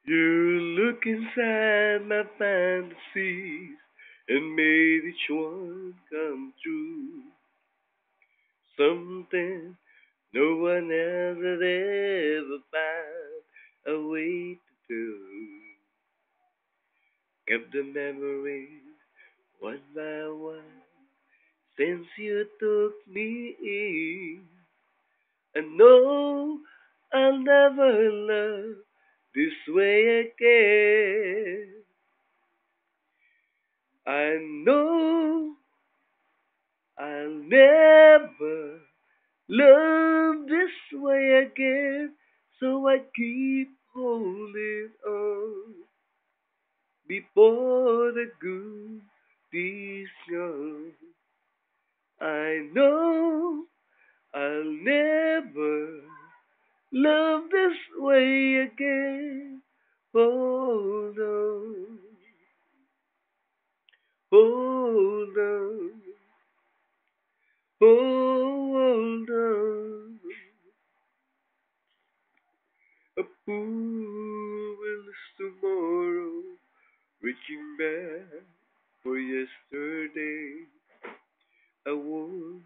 You look inside my fantasies and made each one come true. Something no one else has ever found a way to do. Kept the memories one by one since you took me in. I know I'll never love this way again. I know I'll never love this way again. So I keep holding on before the good is gone. I know I'll never love this way again. Hold on, hold on, hold on. A pool will tomorrow, reaching back for yesterday. I won't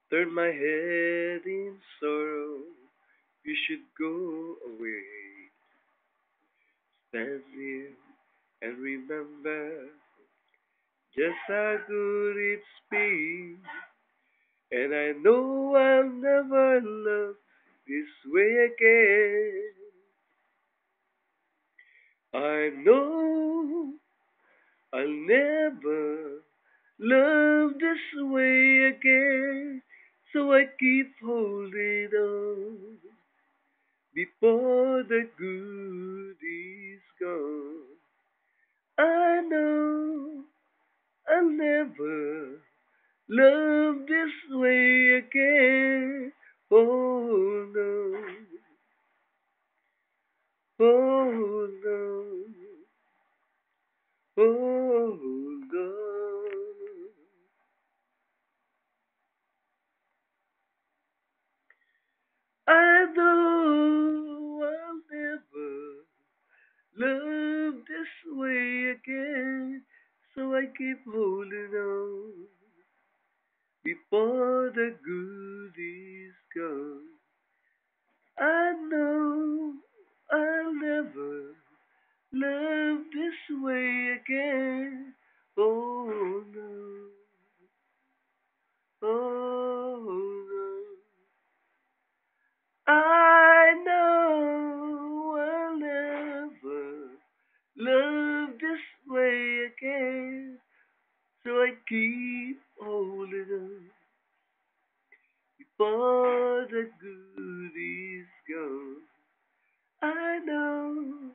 turn my head in sorrow. You should go away. Stand here and remember just how good it's been. And I know I'll never love this way again. I know I'll never love this way again. So I keep holding on before the good is gone. I know I'll never love this way again. Oh no, oh no, oh no. I know I'll never love this way again. So I keep holding on before the good is gone. I know I'll never love this way again. Oh no, oh no. I know I'll never love this way again. So I keep holding on before the good is gone. I know